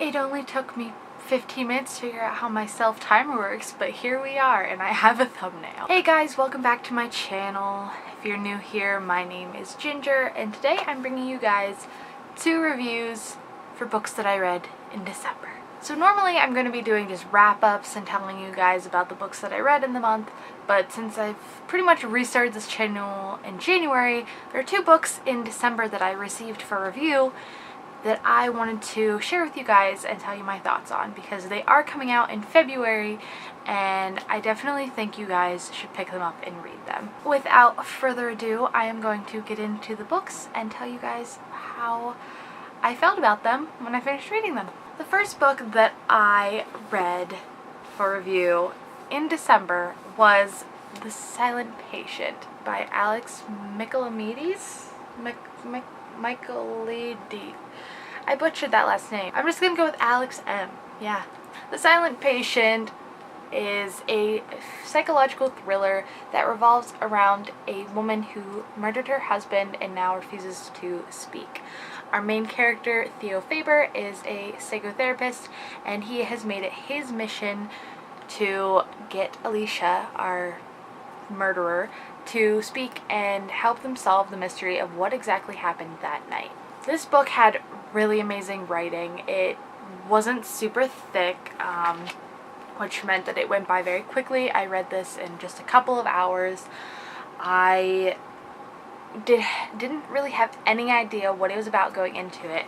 It only took me 15 minutes to figure out how my self-timer works, but here we are, and I have a thumbnail. Hey guys, welcome back to my channel. If you're new here, my name is Ginger, and today I'm bringing you guys 2 reviews for books that I read in December. So normally I'm going to be doing just wrap-ups and telling you guys about the books that I read in the month, but since I've pretty much restarted this channel in January, there are 2 books in December that I received for review that I wanted to share with you guys and tell you my thoughts on, because they are coming out in February and I definitely think you guys should pick them up and read them. Without further ado, I am going to get into the books and tell you guys how I felt about them when I finished reading them. The first book that I read for review in December was The Silent Patient by Alex Michaelides. Michaelides. I butchered that last name. I'm just gonna go with Alex M. Yeah. The Silent Patient is a psychological thriller that revolves around a woman who murdered her husband and now refuses to speak. Our main character, Theo Faber, is a psychotherapist, and he has made it his mission to get Alicia, our murderer, to speak and help them solve the mystery of what exactly happened that night. This book had really amazing writing. It wasn't super thick, which meant that it went by very quickly. I read this in just a couple of hours. I didn't really have any idea what it was about going into it.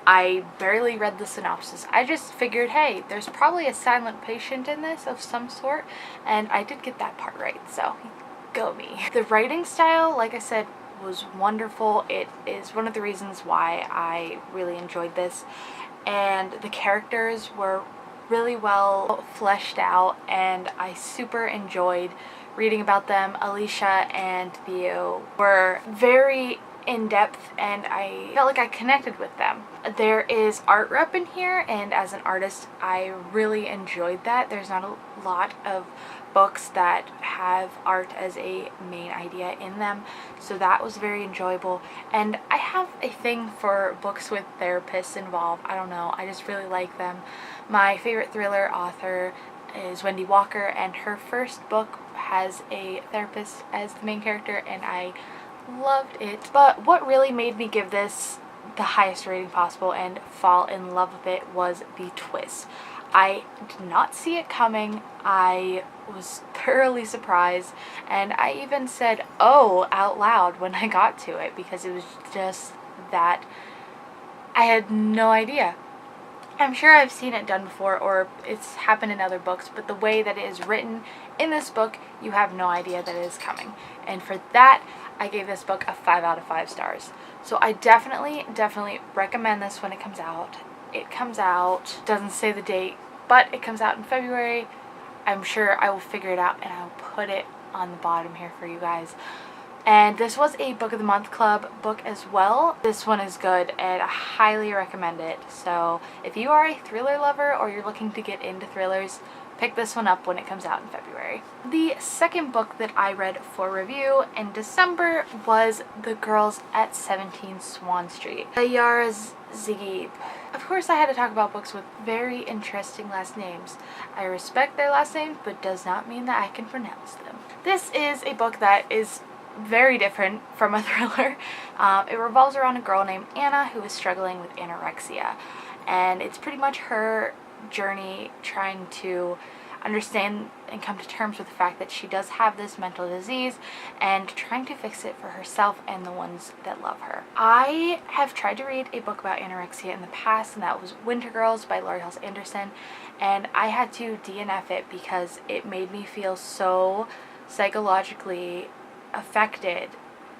I barely read the synopsis. I just figured, hey, there's probably a silent patient in this of some sort, and I did get that part right, so go me. The writing style, like I said, was wonderful. It is one of the reasons why I really enjoyed this, and the characters were really well fleshed out and I super enjoyed reading about them. Alicia and Theo were very in-depth and I felt like I connected with them. There is art rep in here, and as an artist I really enjoyed that. There's not a lot of books that have art as a main idea in them, so that was very enjoyable. And I have a thing for books with therapists involved. I don't know, I just really like them. My favorite thriller author is Wendy Walker, and her first book has a therapist as the main character and I loved it. But what really made me give this the highest rating possible and fall in love with it was the twist. I did not see it coming. I was thoroughly surprised, and I even said "oh" out loud when I got to it, because it was just that I had no idea. I'm sure I've seen it done before or it's happened in other books, but the way that it is written in this book, you have no idea that it is coming. And for that, I gave this book a 5 out of 5 stars. So I definitely recommend this when it comes out. It comes out, doesn't say the date, but it comes out in February. I'm sure I will figure it out and I'll put it on the bottom here for you guys. And this was a Book of the Month Club book as well. This one is good and I highly recommend it. So if you are a thriller lover or you're looking to get into thrillers, pick this one up when it comes out in February. The second book that I read for review in December was The Girls at 17 Swan Street by Yara Zigib. Of course I had to talk about books with very interesting last names. I respect their last names, but does not mean that I can pronounce them. This is a book that is very different from a thriller. It revolves around a girl named Anna who is struggling with anorexia, and it's pretty much her journey trying to understand and come to terms with the fact that she does have this mental disease and trying to fix it for herself and the ones that love her. I have tried to read a book about anorexia in the past, and that was Winter Girls by Laurie Halse Anderson, and I had to DNF it because it made me feel so psychologically affected,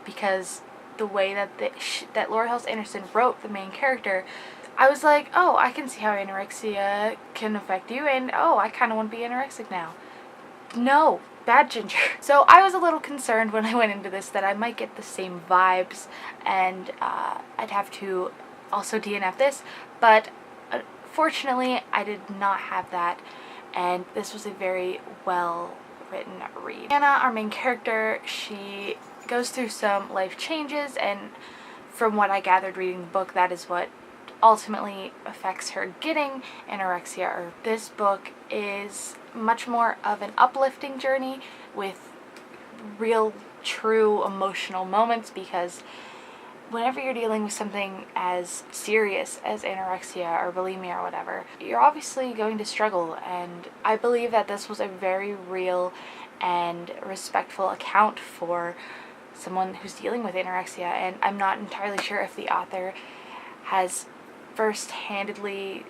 because the way that that Laurie Halse Anderson wrote the main character, I was like, oh, I can see how anorexia can affect you, and oh, I kind of want to be anorexic now. No, bad Ginger. So I was a little concerned when I went into this that I might get the same vibes and I'd have to also DNF this, but fortunately I did not have that, and this was a very well written read. Anna, our main character, she goes through some life changes, and from what I gathered reading the book, that is what ultimately affects her getting anorexia. Or this book is much more of an uplifting journey with real, true emotional moments, because whenever you're dealing with something as serious as anorexia or bulimia or whatever, you're obviously going to struggle, and I believe that this was a very real and respectful account for someone who's dealing with anorexia. And I'm not entirely sure if the author has first-handedly,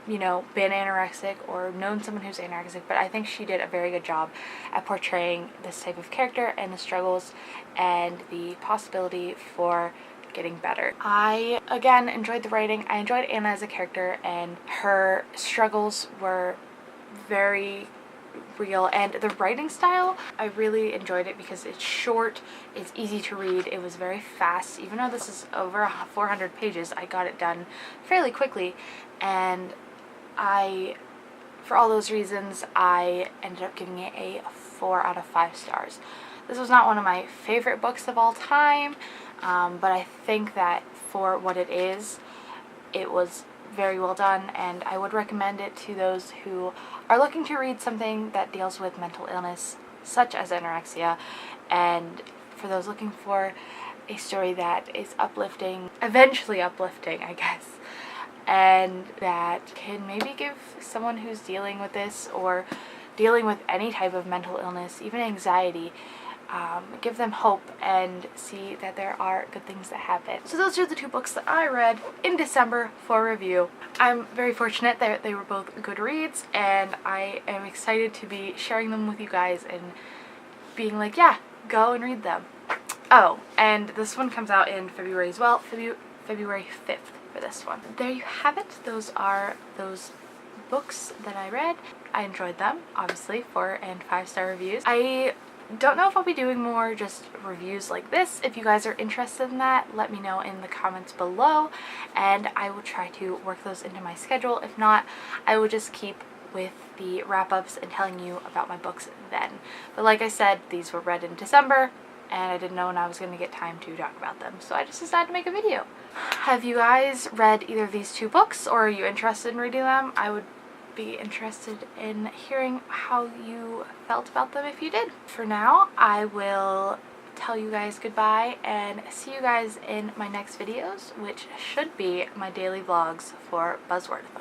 been anorexic or known someone who's anorexic, but I think she did a very good job at portraying this type of character and the struggles and the possibility for getting better. I, again, enjoyed the writing. I enjoyed Anna as a character, and her struggles were very real, and the writing style, I really enjoyed it because it's short, it's easy to read, it was very fast. Even though this is over 400 pages, I got it done fairly quickly, and for all those reasons, I ended up giving it a 4 out of 5 stars. This was not one of my favorite books of all time, but I think that for what it is, it was very well done, and I would recommend it to those who are looking to read something that deals with mental illness, such as anorexia, and for those looking for a story that is uplifting, eventually uplifting, I guess, and that can maybe give someone who's dealing with this or dealing with any type of mental illness, even anxiety, give them hope and see that there are good things that happen. So those are the 2 books that I read in December for review. I'm very fortunate that they were both Goodreads, and I am excited to be sharing them with you guys and being like, yeah, go and read them. Oh, and this one comes out in February as well, February 5th for this one. There you have it. Those are those books that I read. I enjoyed them, obviously, 4 and 5-star reviews. I don't know if I'll be doing more just reviews like this. If you guys are interested in that, let me know in the comments below, and I will try to work those into my schedule. If not, I will just keep with the wrap-ups and telling you about my books then. But like I said, these were read in December, and I didn't know when I was going to get time to talk about them, so I just decided to make a video. Have you guys read either of these 2 books, or are you interested in reading them? I would be interested in hearing how you felt about them if you did. For now, I will tell you guys goodbye and see you guys in my next videos, which should be my daily vlogs for Buzzwordathon.